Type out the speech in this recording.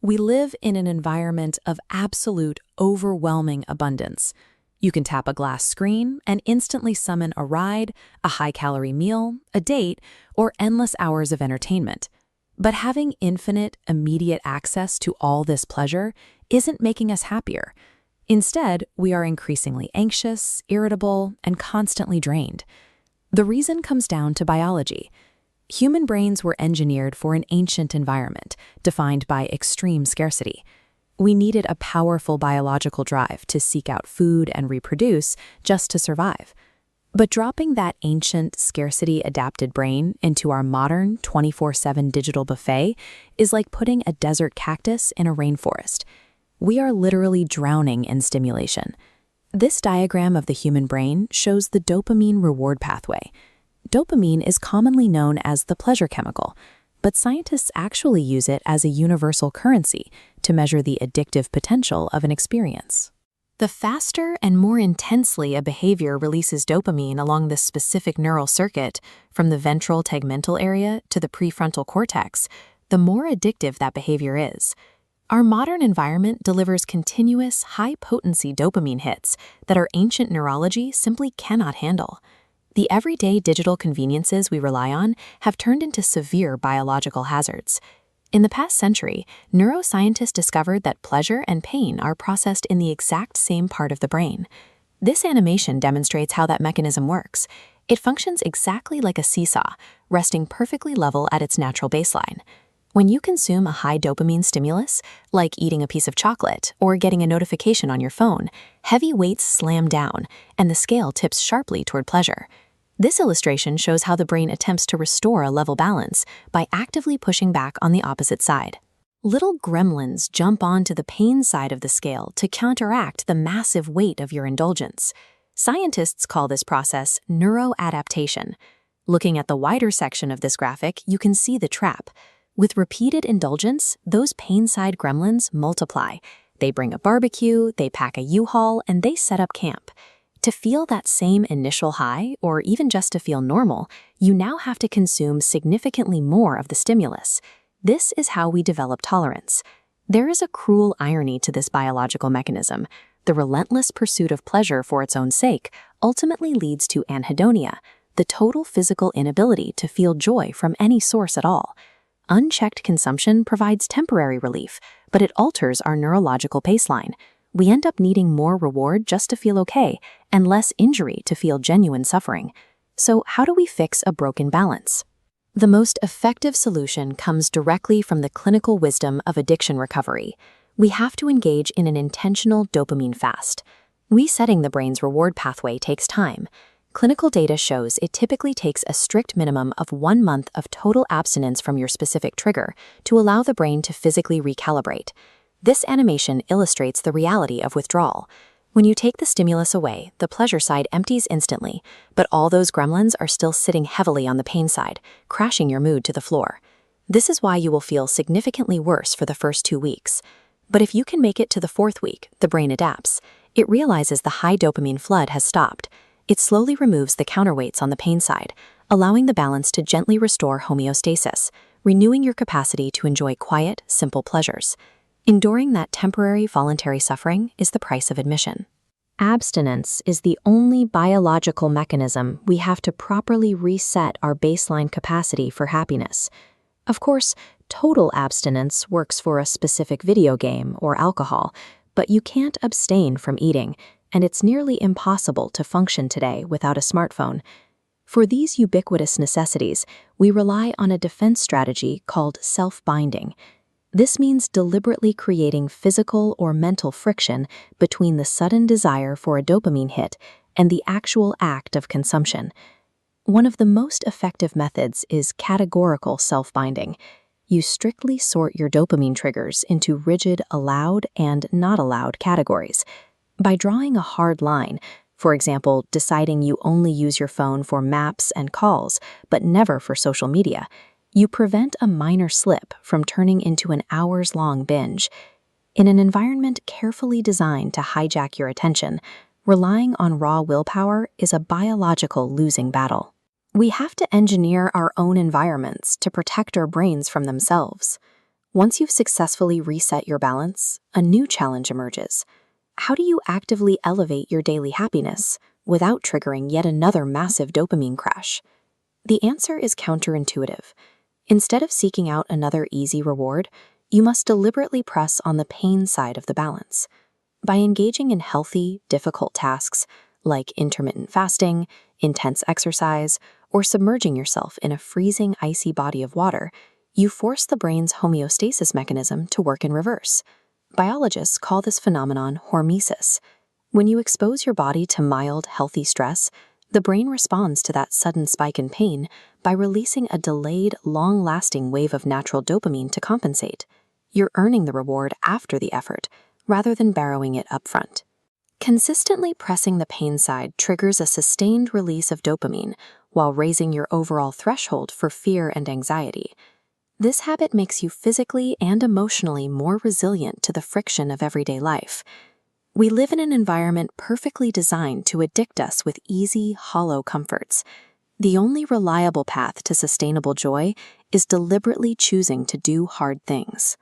We live in an environment of absolute, overwhelming abundance. You can tap a glass screen and instantly summon a ride, a high-calorie meal, a date, or endless hours of entertainment. But having infinite, immediate access to all this pleasure isn't making us happier. Instead, we are increasingly anxious, irritable, and constantly drained. The reason comes down to biology. Human brains were engineered for an ancient environment, defined by extreme scarcity. We needed a powerful biological drive to seek out food and reproduce just to survive. But dropping that ancient, scarcity-adapted brain into our modern 24/7 digital buffet is like putting a desert cactus in a rainforest. We are literally drowning in stimulation. This diagram of the human brain shows the dopamine reward pathway. Dopamine is commonly known as the pleasure chemical, but scientists actually use it as a universal currency to measure the addictive potential of an experience. The faster and more intensely a behavior releases dopamine along this specific neural circuit, from the ventral tegmental area to the prefrontal cortex, the more addictive that behavior is. Our modern environment delivers continuous, high-potency dopamine hits that our ancient neurology simply cannot handle. The everyday digital conveniences we rely on have turned into severe biological hazards. In the past century, neuroscientists discovered that pleasure and pain are processed in the exact same part of the brain. This animation demonstrates how that mechanism works. It functions exactly like a seesaw, resting perfectly level at its natural baseline. When you consume a high dopamine stimulus, like eating a piece of chocolate or getting a notification on your phone, heavy weights slam down, and the scale tips sharply toward pleasure. This illustration shows how the brain attempts to restore a level balance by actively pushing back on the opposite side. Little gremlins jump onto the pain side of the scale to counteract the massive weight of your indulgence. Scientists call this process neuroadaptation. Looking at the wider section of this graphic, you can see the trap. With repeated indulgence, those pain side gremlins multiply. They bring a barbecue, they pack a U-Haul, and they set up camp. To feel that same initial high, or even just to feel normal, you now have to consume significantly more of the stimulus. This is how we develop tolerance. There is a cruel irony to this biological mechanism. The relentless pursuit of pleasure for its own sake ultimately leads to anhedonia, the total physical inability to feel joy from any source at all. Unchecked consumption provides temporary relief, but it alters our neurological baseline. We end up needing more reward just to feel okay, and less injury to feel genuine suffering. So how do we fix a broken balance? The most effective solution comes directly from the clinical wisdom of addiction recovery. We have to engage in an intentional dopamine fast. Resetting the brain's reward pathway takes time. Clinical data shows it typically takes a strict minimum of 1 month of total abstinence from your specific trigger to allow the brain to physically recalibrate. This animation illustrates the reality of withdrawal. When you take the stimulus away, the pleasure side empties instantly, but all those gremlins are still sitting heavily on the pain side, crashing your mood to the floor. This is why you will feel significantly worse for the first 2 weeks. But if you can make it to the 4th week, the brain adapts. It realizes the high dopamine flood has stopped. It slowly removes the counterweights on the pain side, allowing the balance to gently restore homeostasis, renewing your capacity to enjoy quiet, simple pleasures. Enduring that temporary voluntary suffering is the price of admission. Abstinence is the only biological mechanism we have to properly reset our baseline capacity for happiness. Of course, total abstinence works for a specific video game or alcohol, but you can't abstain from eating, and it's nearly impossible to function today without a smartphone. For these ubiquitous necessities, we rely on a defense strategy called self-binding. This means deliberately creating physical or mental friction between the sudden desire for a dopamine hit and the actual act of consumption. One of the most effective methods is categorical self-binding. You strictly sort your dopamine triggers into rigid allowed and not allowed categories. By drawing a hard line, for example, deciding you only use your phone for maps and calls, but never for social media, you prevent a minor slip from turning into an hours-long binge. In an environment carefully designed to hijack your attention, relying on raw willpower is a biological losing battle. We have to engineer our own environments to protect our brains from themselves. Once you've successfully reset your balance, a new challenge emerges. How do you actively elevate your daily happiness without triggering yet another massive dopamine crash? The answer is counterintuitive. Instead of seeking out another easy reward, you must deliberately press on the pain side of the balance. By engaging in healthy, difficult tasks like intermittent fasting, intense exercise, or submerging yourself in a freezing, icy body of water, you force the brain's homeostasis mechanism to work in reverse. Biologists call this phenomenon hormesis. When you expose your body to mild, healthy stress, the brain responds to that sudden spike in pain by releasing a delayed, long-lasting wave of natural dopamine to compensate. You're earning the reward after the effort, rather than borrowing it up front. Consistently pressing the pain side triggers a sustained release of dopamine while raising your overall threshold for fear and anxiety. This habit makes you physically and emotionally more resilient to the friction of everyday life. We live in an environment perfectly designed to addict us with easy, hollow comforts. The only reliable path to sustainable joy is deliberately choosing to do hard things.